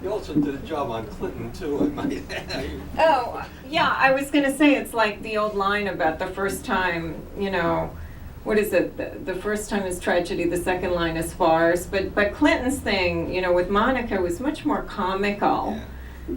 You also did a job on Clinton, too, I might add. Oh, yeah, I was going to say it's like the old line about the first time, you know, what is it? The first time is tragedy, the second line is farce. But Clinton's thing, you know, with Monica was much more comical. Yeah.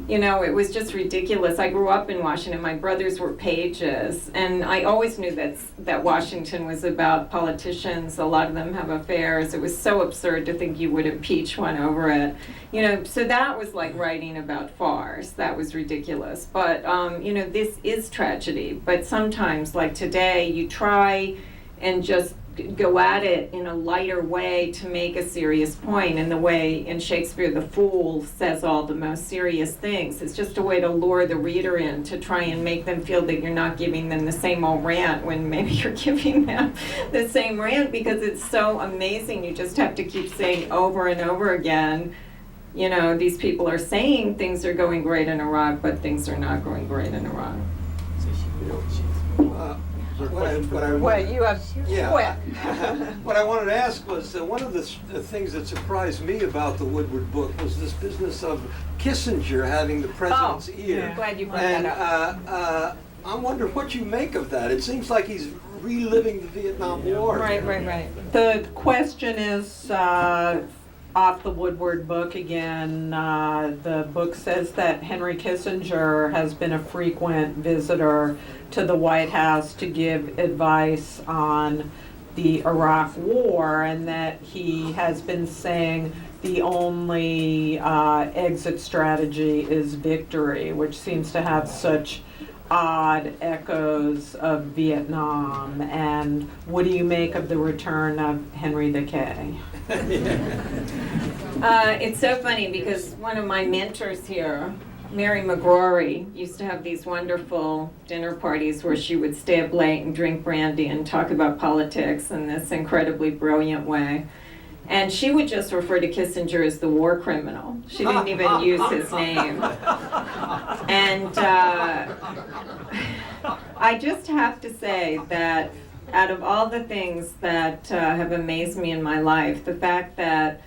You know, it was just ridiculous. I grew up in Washington. My brothers were pages, and I always knew that Washington was about politicians. A lot of them have affairs. It was so absurd to think you would impeach one over it. You know, so that was like writing about farce. That was ridiculous. But, you know, this is tragedy. But sometimes, like today, you try and just go at it in a lighter way to make a serious point. And the way in Shakespeare the fool says all the most serious things, it's just a way to lure the reader in, to try and make them feel that you're not giving them the same old rant when maybe you're giving them the same rant, because it's so amazing. You just have to keep saying over and over again, you know, these people are saying things are going great in Iraq, but things are not going great in Iraq. Wait, you have Yeah. What I wanted to ask was, one of the things that surprised me about the Woodward book was this business of Kissinger having the president's ear. I'm glad you brought And that up. I wonder what you make of that. It seems like he's reliving the Vietnam War. Right. The question is off the Woodward book again. The book says that Henry Kissinger has been a frequent visitor to the White House to give advice on the Iraq War, and that he has been saying the only exit strategy is victory, which seems to have such odd echoes of Vietnam. And what do you make of the return of Henry the K? It's so funny because one of my mentors here, Mary McGrory, used to have these wonderful dinner parties where she would stay up late and drink brandy and talk about politics in this incredibly brilliant way. And she would just refer to Kissinger as the war criminal. She didn't even use his name. And I just have to say that out of all the things that have amazed me in my life, the fact that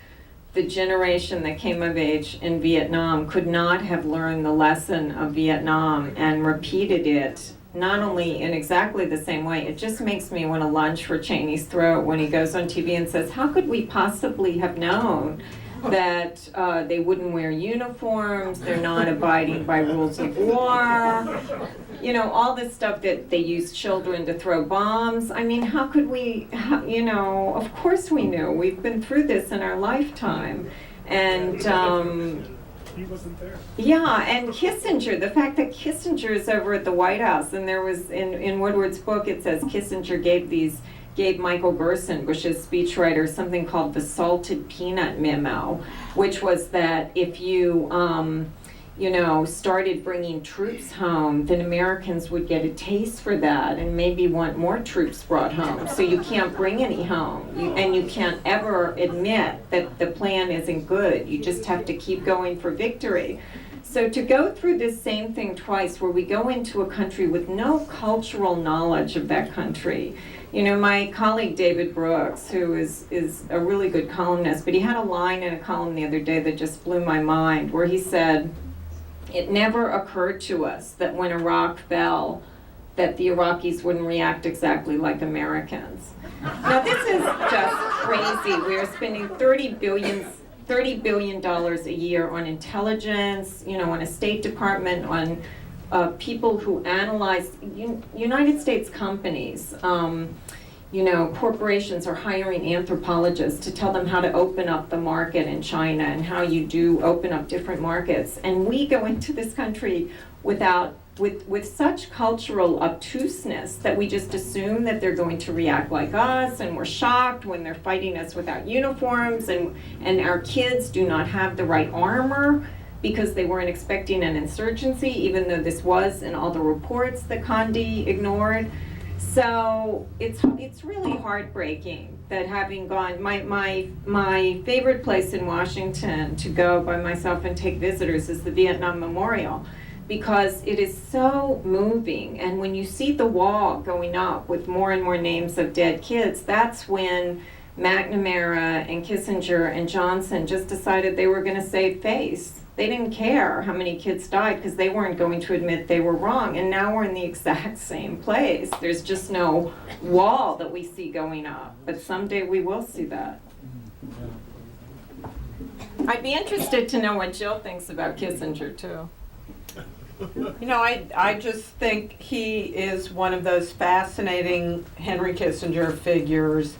the generation that came of age in Vietnam could not have learned the lesson of Vietnam and repeated it, not only in exactly the same way, it just makes me want to lunge for Cheney's throat when he goes on TV and says, how could we possibly have known that they wouldn't wear uniforms, they're not abiding by rules of war, you know, all this stuff that they use children to throw bombs. I mean, how could we, you know, of course we knew. We've been through this in our lifetime. And he wasn't there. yeah, and Kissinger, the fact that Kissinger is over at the White House, and there was, in Woodward's book, it says Kissinger gave Michael Gerson, Bush's speechwriter, something called the salted peanut memo, which was that if you, you know, started bringing troops home, then Americans would get a taste for that and maybe want more troops brought home. So you can't bring any home, and you can't ever admit that the plan isn't good. You just have to keep going for victory. So to go through this same thing twice, where we go into a country with no cultural knowledge of that country. You know, my colleague David Brooks, who is a really good columnist, but he had a line in a column the other day that just blew my mind, where he said, it never occurred to us that when Iraq fell, that the Iraqis wouldn't react exactly like Americans. Now this is just crazy. We are spending $30 billion a year on intelligence, you know, on a State Department, on people who analyze United States companies. You know, corporations are hiring anthropologists to tell them how to open up the market in China and how you do open up different markets. And we go into this country with such cultural obtuseness that we just assume that they're going to react like us, and we're shocked when they're fighting us without uniforms, and our kids do not have the right armor because they weren't expecting an insurgency, even though this was in all the reports that Condi ignored. So it's really heartbreaking that having gone, my favorite place in Washington to go by myself and take visitors is the Vietnam Memorial, because it is so moving. And when you see the wall going up with more and more names of dead kids, that's when McNamara and Kissinger and Johnson just decided they were going to save face. They didn't care how many kids died because they weren't going to admit they were wrong. And now we're in the exact same place. There's just no wall that we see going up. But someday we will see that. I'd be interested to know what Jill thinks about Kissinger, too. You know, I just think he is one of those fascinating Henry Kissinger figures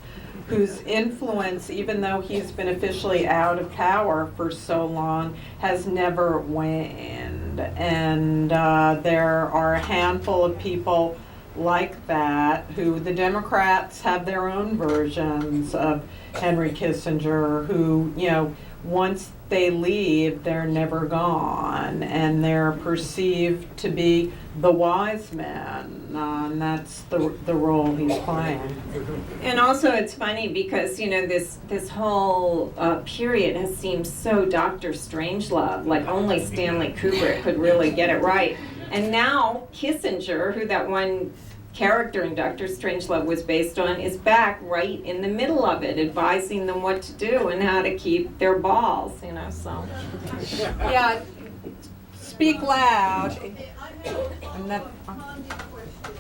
whose influence, even though he's been officially out of power for so long, has never waned. And there are a handful of people like that who, the Democrats have their own versions of Henry Kissinger, who, you know, once they leave, they're never gone, and they're perceived to be the wise men, and that's the role he's playing. And also, it's funny because, you know, this whole period has seemed so Dr. Strangelove, like only Stanley Kubrick could really get it right. And now Kissinger, who that one character in Dr. Strangelove was based on, is back right in the middle of it, advising them what to do and how to keep their balls, you know, so. Yeah, speak loud. I have a Condi question.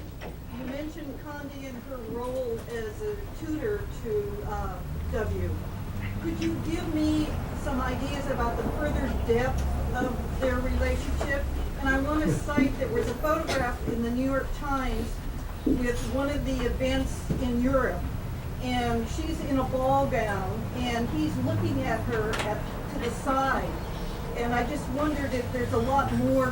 You mentioned Condi and her role as a tutor to W. Could you give me some ideas about the further depth of their relationship? And I want to cite, there was a photograph in the New York Times with one of the events in Europe, and she's in a ball gown, and he's looking at her to the side. And I just wondered if there's a lot more to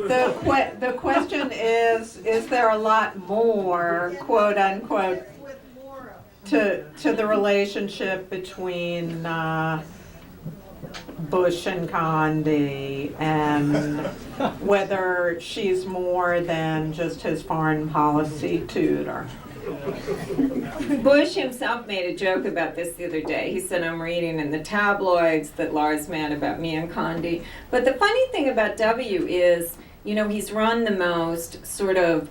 it. The question is there a lot more, quote unquote, With Laura. to the relationship between Bush and Condi, and whether she's more than just his foreign policy tutor? Bush himself made a joke about this the other day. He said, I'm reading in the tabloids that Laura's mad about me and Condi. But the funny thing about W is, you know, he's run the most sort of,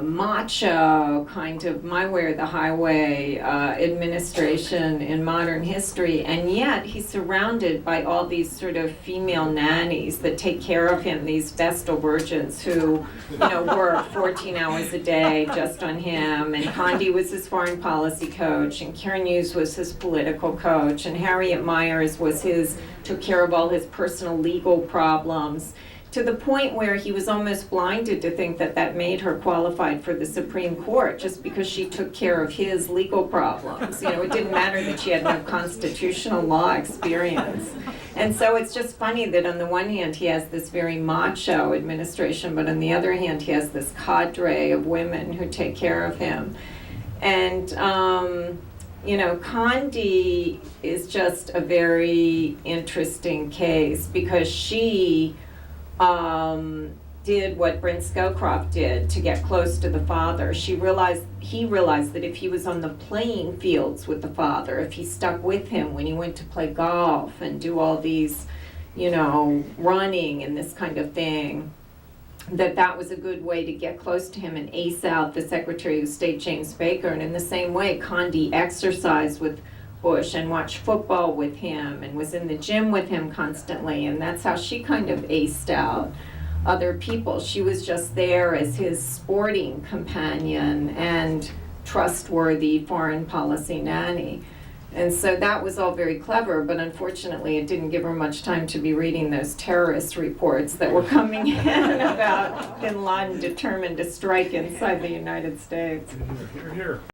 macho kind of my way or the highway administration in modern history, and yet he's surrounded by all these sort of female nannies that take care of him, these Vestal virgins who, you know, work 14 hours a day just on him, and Condi was his foreign policy coach, and Karen Hughes was his political coach, and Harriet Myers took care of all his personal legal problems, to the point where he was almost blinded to think that made her qualified for the Supreme Court just because she took care of his legal problems. You know, it didn't matter that she had no constitutional law experience. And so it's just funny that on the one hand he has this very macho administration, but on the other hand he has this cadre of women who take care of him. And you know, Condi is just a very interesting case because she did what Brent Scowcroft did to get close to the father. He realized that if he was on the playing fields with the father, if he stuck with him when he went to play golf and do all these, you know, running and this kind of thing, that was a good way to get close to him and ace out the Secretary of State, James Baker. And in the same way, Condi exercised with Bush and watched football with him and was in the gym with him constantly, and that's how she kind of aced out other people. She was just there as his sporting companion and trustworthy foreign policy nanny. And so that was all very clever, but unfortunately it didn't give her much time to be reading those terrorist reports that were coming in about bin Laden determined to strike inside the United States. Here, here.